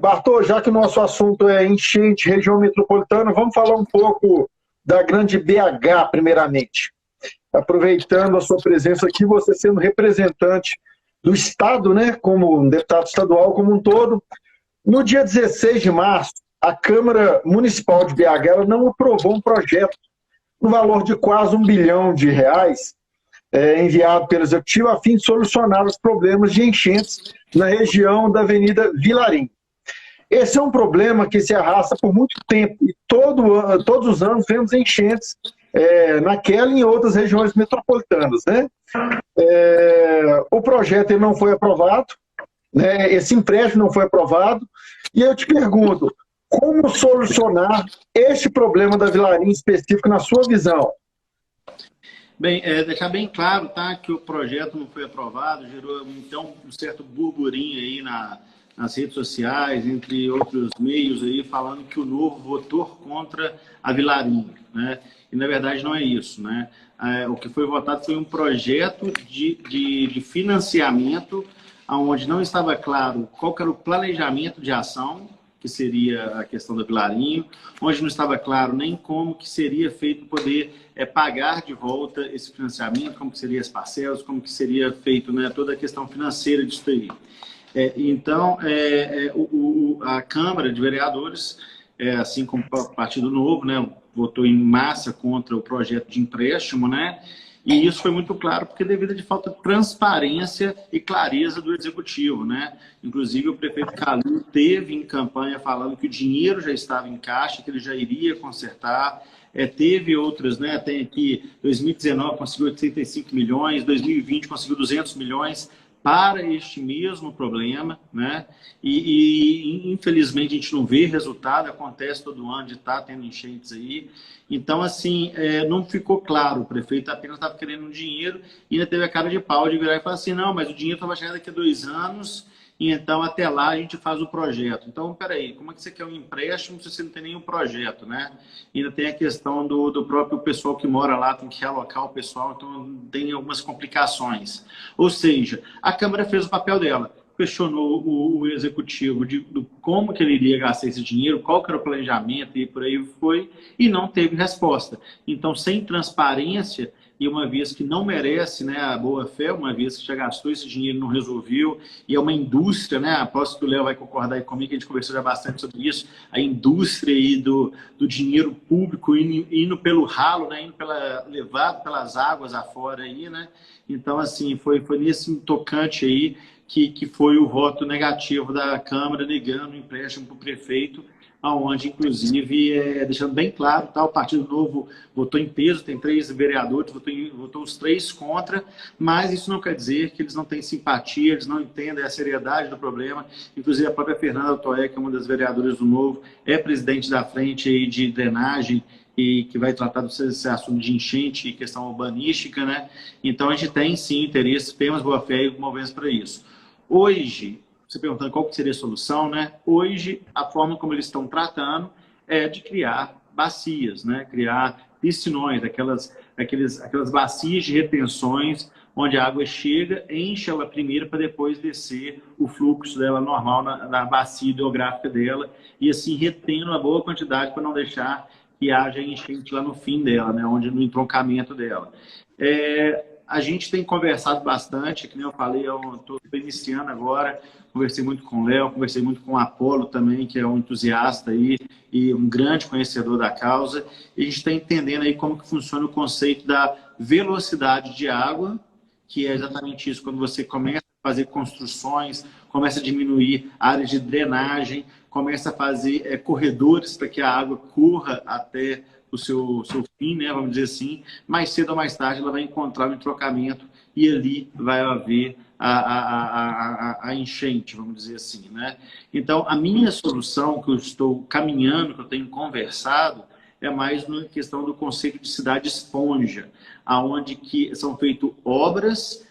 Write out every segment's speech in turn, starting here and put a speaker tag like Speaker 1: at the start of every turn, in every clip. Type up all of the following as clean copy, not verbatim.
Speaker 1: Bartô, já que o nosso assunto é enchente, região metropolitana, vamos falar um pouco da grande BH, primeiramente. Aproveitando a sua presença aqui, você sendo representante do Estado, né, como um deputado estadual como um todo, no dia 16 de março, a Câmara Municipal de BH ela não aprovou um projeto no valor de quase R$ 1 bilhão, enviado pelo Executivo a fim de solucionar os problemas de enchentes na região da Avenida Vilarim. Esse é um problema que se arrasta por muito tempo e todos os anos vemos enchentes naquela e em outras regiões metropolitanas, né? O projeto ele não foi aprovado, né? Esse empréstimo não foi aprovado, e eu te pergunto, como solucionar este problema da Vilarim específico na sua visão?
Speaker 2: Bem, deixar bem claro, tá, que o projeto não foi aprovado, gerou então um certo burburinho aí nas redes sociais, entre outros meios aí, falando que o Novo votou contra a Vilarim, né? E na verdade não é isso, né? O que foi votado foi um projeto de financiamento, onde não estava claro qual que era o planejamento de ação, que seria a questão da Vilarinho, onde não estava claro nem como que seria feito poder pagar de volta esse financiamento, como que seria as parcelas, como que seria feito, né, toda a questão financeira disso aí. Então, a Câmara de Vereadores, assim como o Partido Novo, né, votou em massa contra o projeto de empréstimo, né? E isso foi muito claro porque devido de falta de transparência e clareza do Executivo, né? Inclusive o prefeito Calil teve em campanha falando que o dinheiro já estava em caixa, que ele já iria consertar. Teve outras, né? Tem aqui 2019 conseguiu 85 milhões, 2020 conseguiu 200 milhões para este mesmo problema, né? E infelizmente a gente não vê resultado, acontece todo ano de estar tendo enchentes aí. Então, assim, não ficou claro, o prefeito apenas estava querendo um dinheiro e ainda teve a cara de pau de virar e falar assim, não, mas o dinheiro estava chegando daqui a 2 anos e então até lá a gente faz o projeto. Então, peraí, como é que você quer um empréstimo se você não tem nenhum projeto, né? E ainda tem a questão do próprio pessoal que mora lá, tem que realocar o pessoal, então tem algumas complicações. Ou seja, a Câmara fez o papel dela, questionou o Executivo do como que ele iria gastar esse dinheiro, qual que era o planejamento e por aí foi, e não teve resposta. Então, sem transparência, e uma vez que não merece, né, a boa-fé, uma vez que já gastou esse dinheiro e não resolveu, e é uma indústria, né, aposto que o Léo vai concordar aí comigo, que a gente conversou já bastante sobre isso, a indústria aí do dinheiro público indo pelo ralo, né, levado pelas águas afora aí, né, então assim, foi nesse tocante aí que foi o voto negativo da Câmara negando o empréstimo para o prefeito, onde, inclusive, deixando bem claro, tá, o Partido Novo votou em peso, tem 3 vereadores, votou os 3 contra, mas isso não quer dizer que eles não têm simpatia, eles não entendem a seriedade do problema. Inclusive, a própria Fernanda Altoé, que é uma das vereadoras do Novo, é presidente da frente aí de drenagem e que vai tratar desse assunto de enchente e questão urbanística, né? Então, a gente tem, sim, interesse, temos boa-fé e movemos para isso. Hoje, você perguntando qual que seria a solução, né? Hoje, a forma como eles estão tratando é de criar bacias, né? Criar piscinões, aquelas bacias de retenções, onde a água chega, enche ela primeiro para depois descer o fluxo dela normal na bacia hidrográfica dela, e assim retendo uma boa quantidade para não deixar que haja enchente lá no fim dela, né? Onde no entroncamento dela. A gente tem conversado bastante, que nem eu falei, eu estou iniciando agora, conversei muito com o Léo, conversei muito com o Apolo também, que é um entusiasta aí e um grande conhecedor da causa, e a gente está entendendo aí como que funciona o conceito da velocidade de água, que é exatamente isso, quando você começa a fazer construções, começa a diminuir áreas de drenagem, começa a fazer corredores para que a água corra até o seu fim, né, vamos dizer assim, mais cedo ou mais tarde ela vai encontrar um entrocamento e ali vai haver a enchente, vamos dizer assim, né? Então, a minha solução que eu estou caminhando, que eu tenho conversado, é mais na questão do conceito de cidade esponja, aonde que são feitas obras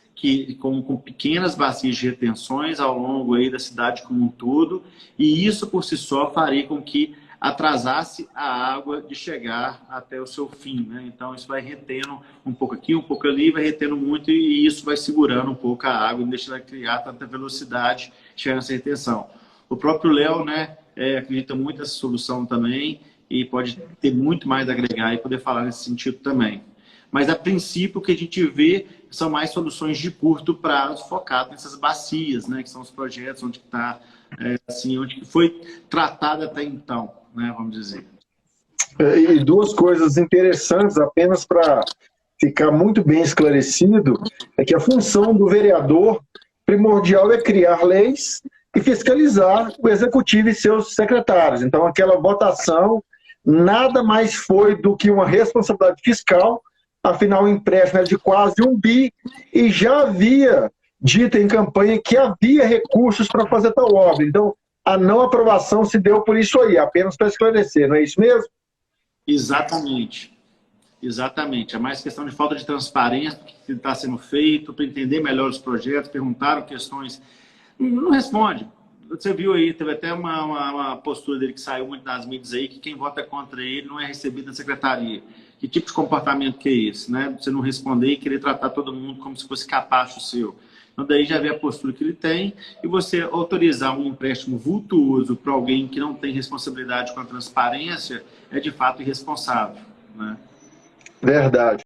Speaker 2: com pequenas bacias de retenções ao longo aí da cidade como um todo, e isso por si só faria com que atrasasse a água de chegar até o seu fim, né? Então isso vai retendo um pouco aqui, um pouco ali, vai retendo muito e isso vai segurando um pouco a água, não deixa ela criar tanta velocidade, chegando essa retenção. O próprio Léo, né, acredita muito nessa solução também e pode ter muito mais a agregar e poder falar nesse sentido também. Mas, a princípio, o que a gente vê são mais soluções de curto prazo focadas nessas bacias, né, que são os projetos onde está, assim, onde foi tratado até então, né, vamos dizer.
Speaker 1: E duas coisas interessantes, apenas para ficar muito bem esclarecido, é que a função do vereador primordial é criar leis e fiscalizar o executivo e seus secretários. Então, aquela votação nada mais foi do que uma responsabilidade fiscal. Afinal, o empréstimo é de quase 1 bi e já havia dito em campanha que havia recursos para fazer tal obra. Então, a não aprovação se deu por isso aí, apenas para esclarecer, não é isso mesmo?
Speaker 2: Exatamente. Exatamente. É mais questão de falta de transparência do que está sendo feito, para entender melhor os projetos, perguntaram questões. Não responde. Você viu aí, teve até uma postura dele que saiu muito nas mídias aí, que quem vota contra ele não é recebido na secretaria. Que tipo de comportamento que é esse, né? Você não responder e querer tratar todo mundo como se fosse capacho seu. Então, daí já vê a postura que ele tem, e você autorizar um empréstimo vultuoso para alguém que não tem responsabilidade com a transparência é, de fato, irresponsável, né?
Speaker 1: Verdade.